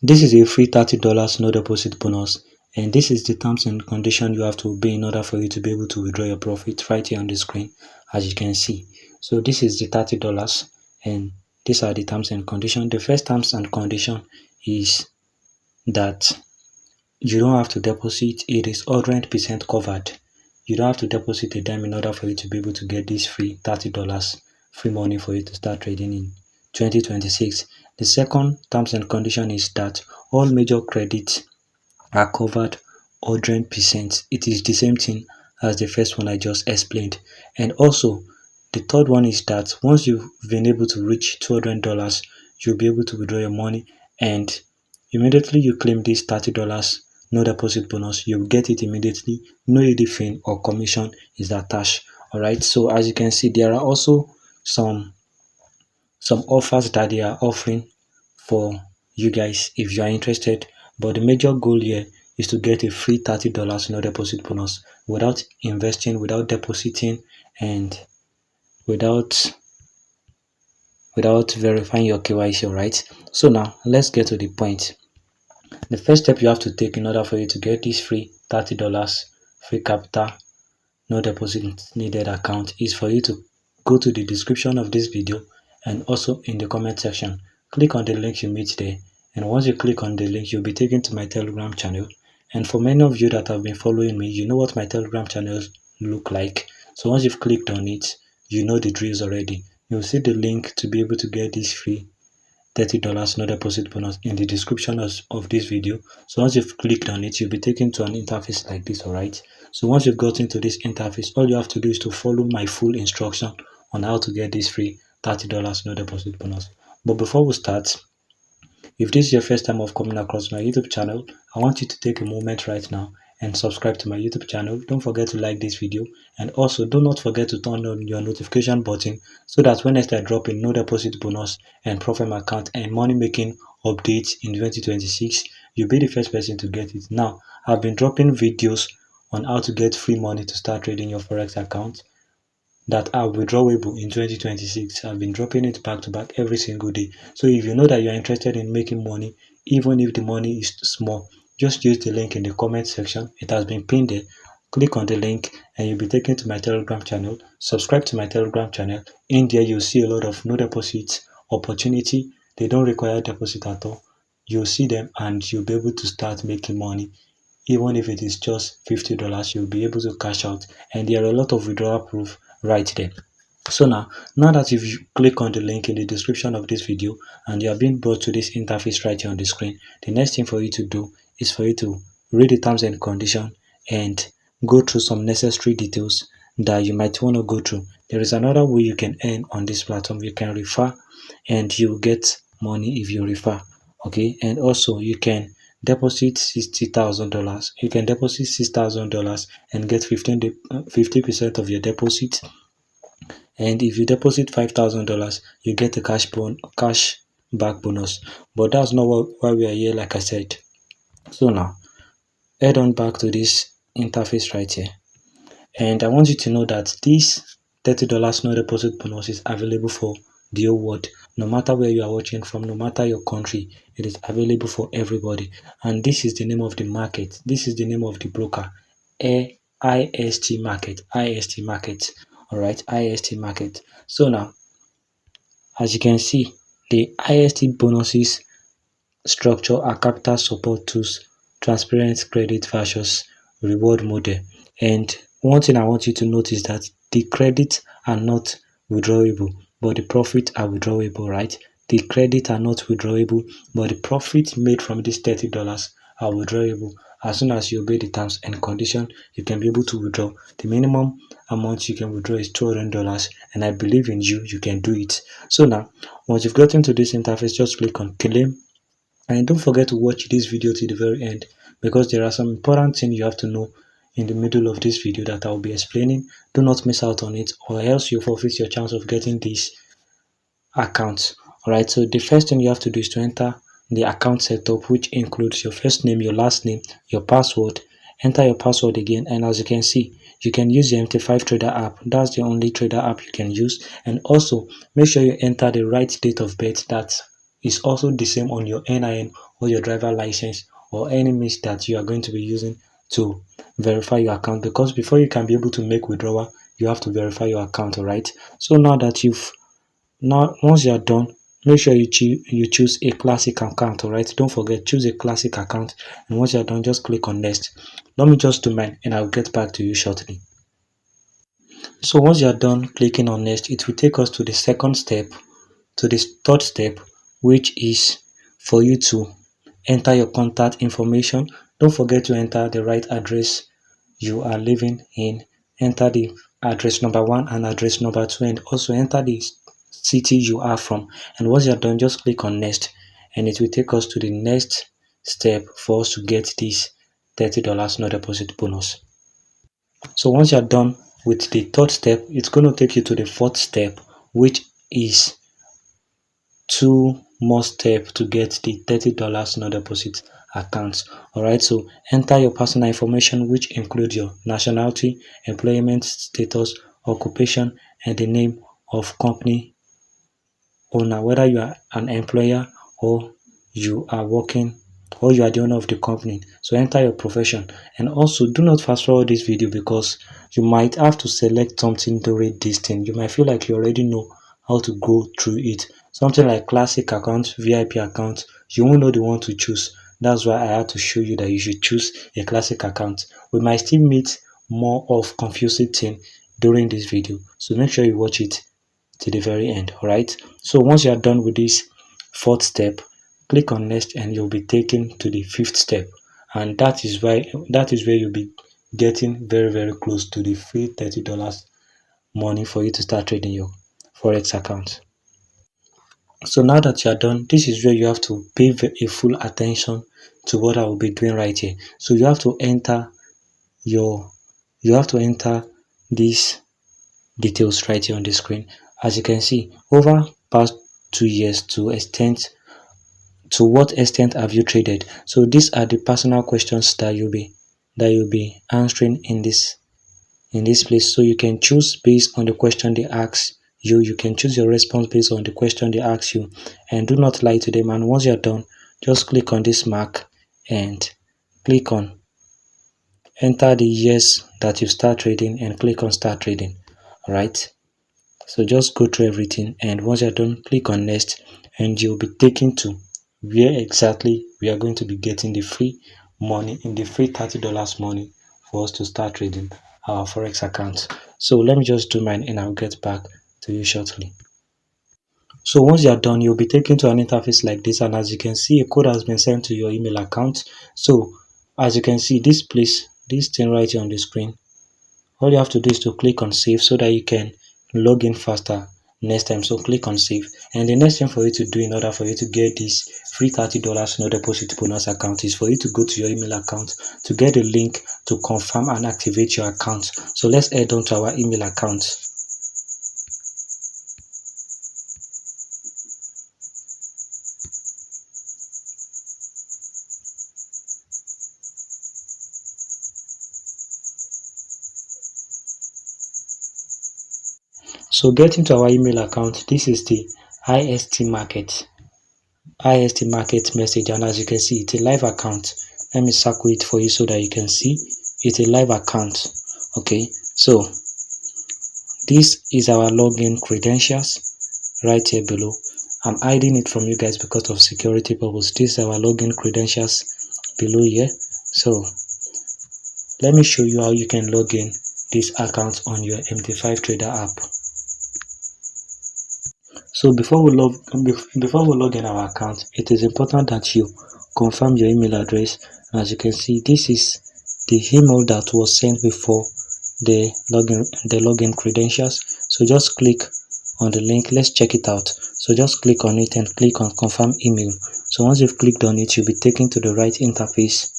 This is a free $30 no deposit bonus, and this is the terms and condition you have to obey in order for you to be able to withdraw your profit right here on the screen, as you can see. So this is the $30, and these are the terms and conditions. The first terms and condition is that you don't have to deposit. It is 100% covered. You don't have to deposit a dime in order for you to be able to get this free $30 free money for you to start trading in 2026. The second terms and condition is that all major credits are covered 100%. It is the same thing as the first one I just explained. And also, the third one is that once you've been able to reach $200, you'll be able to withdraw your money, and immediately you claim this $30 no deposit bonus, you'll get it immediately. No hidden fee or commission is attached. Alright, so as you can see, there are also some offers that they are offering for you guys if you are interested, but the major goal here is to get a free $30 no deposit bonus without investing, without depositing, and without verifying your KYC. Right, so now let's get to the point. The first step you have to take in order for you to get this free $30 free capital no deposit needed account is for you to go to the description of this video and also in the comment section. Click on the link you meet there, and once you click on the link, you'll be taken to my Telegram channel. And for many of you that have been following me, you know what my Telegram channels look like. So once you've clicked on it, you know the drills already. You'll see the link to be able to get this free $30 no deposit bonus in the description of this video. So once you've clicked on it, you'll be taken to an interface like this. Alright, so once you've gotten to this interface, all you have to do is to follow my full instruction on how to get this free $30 no deposit bonus. But before we start, if this is your first time of coming across my YouTube channel, I want you to take a moment right now and subscribe to my YouTube channel. Don't forget to like this video, and also do not forget to turn on your notification button so that when I start dropping no deposit bonus and profit account and money making updates in 2026, you'll be the first person to get it. Now, I've been dropping videos on how to get free money to start trading your forex account that are withdrawable in 2026. I've been dropping it back to back every single day. So if you know that you're interested in making money, even if the money is small, just use the link in the comment section. It has been pinned there. Click on the link and you'll be taken to my Telegram channel. Subscribe to my Telegram channel. In there, you'll see a lot of no deposit opportunity. They don't require deposit at all. You'll see them and you'll be able to start making money. Even if it is just $50, you'll be able to cash out. And there are a lot of withdrawal proof right there. So now that if you click on the link in the description of this video and you are being brought to this interface right here on the screen, the next thing for you to do is for you to read the terms and conditions and go through some necessary details that you might want to go through. There is another way you can earn on this platform. You can refer and you get money if you refer. Okay, and also you can deposit $60,000. You can deposit $6,000 and get 50% of your deposit. And if you deposit $5,000, you get a cash back bonus. But that's not why we are here, like I said. So now, head on back to this interface right here. And I want you to know that this $30 no deposit bonus is available for the whole world. No matter where you are watching from, no matter your country, it is available for everybody. And this is the name of the market. This is the name of the broker. IST market. IST market. Alright, IST market. So now, as you can see, the IST bonuses structure are capital support tools, transparent credit versus reward model. And one thing I want you to notice that the credits are not withdrawable, but the profit are withdrawable, right? The credit are not withdrawable, but the profit made from this $30 are withdrawable. As soon as you obey the terms and conditions, you can be able to withdraw. The minimum amount you can withdraw is $200, and I believe in you, you can do it. So now, once you've gotten to this interface, just click on claim. And don't forget to watch this video to the very end, because there are some important things you have to know in the middle of this video that I'll be explaining. Do not miss out on it, or else you forfeit your chance of getting this account. Alright, so the first thing you have to do is to enter the account setup, which includes your first name, your last name, your password. Enter your password again, and as you can see, you can use the MT5 Trader app. That's the only trader app you can use. And also make sure you enter the right date of birth that is also the same on your NIN or your driver license or any means that you are going to be using to verify your account, because before you can be able to make withdrawal, you have to verify your account. All right, so now once you are done, make sure you choose a classic account. All right, don't forget, choose a classic account, and once you are done, just click on next. Let me just do mine and I'll get back to you shortly. So once you are done clicking on next, it will take us to the second step, to the third step, which is for you to enter your contact information. Don't forget to enter the right address you are living in. Enter the address number 1 and address number 2, and also enter the city you are from. And once you're done, just click on next, and it will take us to the next step for us to get this $30 no deposit bonus. So once you're done with the third step, it's going to take you to the fourth step, which is 2 more steps to get the $30 no deposit account. All right, so enter your personal information, which include your nationality, employment status, occupation, and the name of company owner, whether you are an employer or you are working or you are the owner of the company. So enter your profession, and also do not fast forward this video, because you might have to select something during this thing. You might feel like you already know how to go through it. Something like classic account, VIP account, you won't know the one to choose. That's why I had to show you that you should choose a classic account. We might still meet more of confusing thing during this video, so make sure you watch it to the very end. All right, so once you are done with this fourth step, click on next, and you'll be taken to the fifth step, and that is where you'll be getting very close to the free $30 money for you to start trading your forex account. So now that you are done, this is where you have to pay a full attention to what I will be doing right here. So you have to enter these details right here on the screen. As you can see, over past 2 years, to what extent have you traded? So these are the personal questions that you'll be answering in this place. So you can choose based on the question they ask you. You can choose your response based on the question they ask you, and do not lie to them. And once you're done, just click on this mark and click on enter the years that you start trading and click on start trading. All right, so just go through everything, and once you're done, click on next, and you'll be taken to where exactly we are going to be getting the free money, in the free $30 money for us to start trading our forex account. So let me just do mine and I'll get back to you shortly. So once you are done, you'll be taken to an interface like this, and as you can see, a code has been sent to your email account. So as you can see, this thing right here on the screen, all you have to do is to click on save so that you can log in faster next time. So click on save, and the next thing for you to do in order for you to get this free $30 no deposit bonus account is for you to go to your email account to get a link to confirm and activate your account. So let's head on to our email account. So getting to our email account, this is the IST market message, and as you can see, it's a live account. Let me circle it for you so that you can see it's a live account. Okay, so this is our login credentials right here below. I'm hiding it from you guys because of security purpose. This is our login credentials below here. So let me show you how you can log in this account on your MT5 Trader app. So before we log in our account, it is important that you confirm your email address. As you can see, this is the email that was sent before the login credentials. So just click on the link. Let's check it out. So just click on it and click on confirm email. So once you've clicked on it, you'll be taken to the right interface.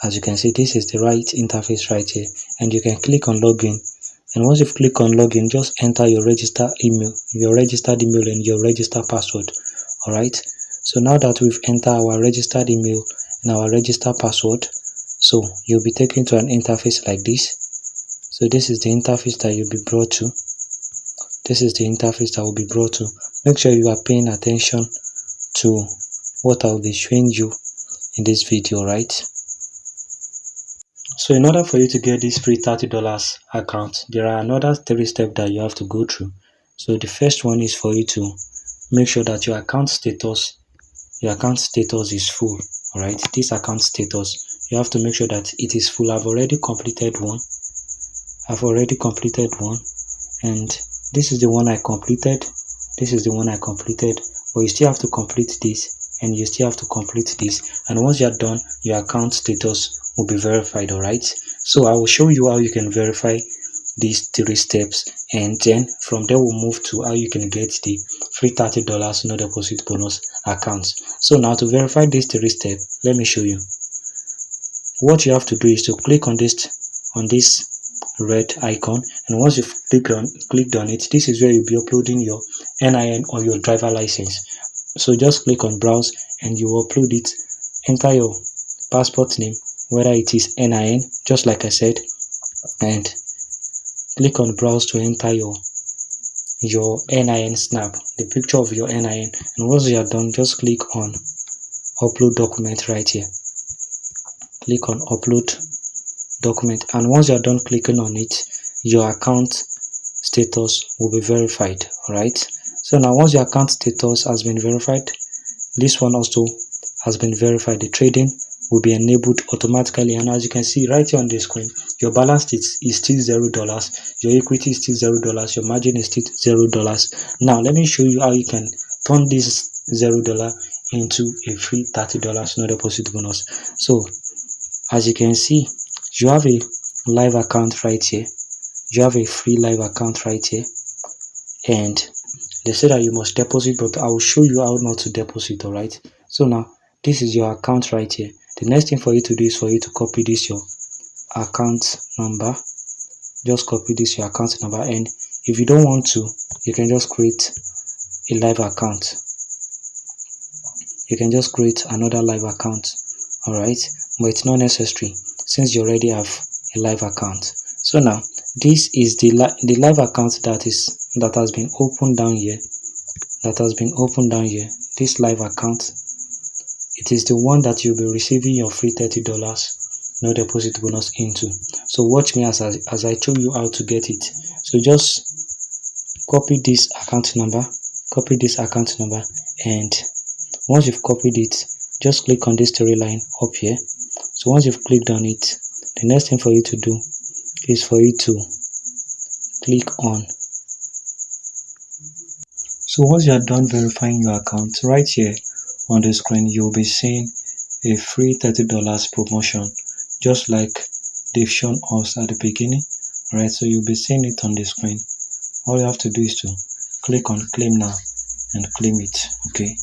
As you can see, this is the right interface right here, and you can click on login. And once you click on login, just enter your registered email and your registered password. All right, so now that we've entered our registered email and our registered password, so you'll be taken to an interface like this. So this is the interface that you'll be brought to. Make sure you are paying attention to what I'll be showing you in this video, right? So in order for you to get this free $30 account, there are another 3 steps that you have to go through. So the first one is for you to make sure that your account status is full. All right, this account status, you have to make sure that it is full. I've already completed one, and this is the one I completed. But you still have to complete this, and you still have to complete this, and once you're done, your account status will be verified. All right, so I will show you how you can verify these 3 steps, and then from there we'll move to how you can get the free $30 no deposit bonus account. So now to verify these 3 steps, let me show you. What you have to do is to click on this red icon, and once you've clicked on it, this is where you'll be uploading your NIN or your driver license. So just click on browse and you upload it. Enter your passport name, whether it is NIN, just like I said, and click on browse to enter your NIN snap, the picture of your NIN, and once you are done, just click on upload document right here. Click on upload document, and once you are done clicking on it, your account status will be verified. All right, so now once your account status has been verified, this one also has been verified. The trading will be enabled automatically, and as you can see right here on the screen, your balance is still $0, your equity is still $0, your margin is still $0. Now let me show you how you can turn this $0 into a free $30 no deposit bonus. So as you can see, you have a live account right here. You have a free live account right here, and they say that you must deposit, but I will show you how not to deposit. All right, so now this is your account right here. The next thing for you to do is for you to copy this your account number. Just copy this your account number, and if you don't want to, you can just create a live account. You can just create another live account. All right, but it's not necessary since you already have a live account. So now this is the live account that has been opened down here. This live account, it is the one that you'll be receiving your free $30 no deposit bonus into. So watch me as I show you how to get it. So just copy this account number, and once you've copied it, just click on this 3 line up here. So once you've clicked on it, the next thing for you to do is for you to click on. So once you are done verifying your account, right here on the screen you'll be seeing a free $30 promotion, just like they've shown us at the beginning. Alright, so you'll be seeing it on the screen. All you have to do is to click on claim now and claim it. Okay,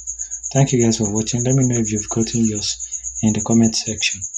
thank you guys for watching. Let me know if you've gotten yours in the comment section.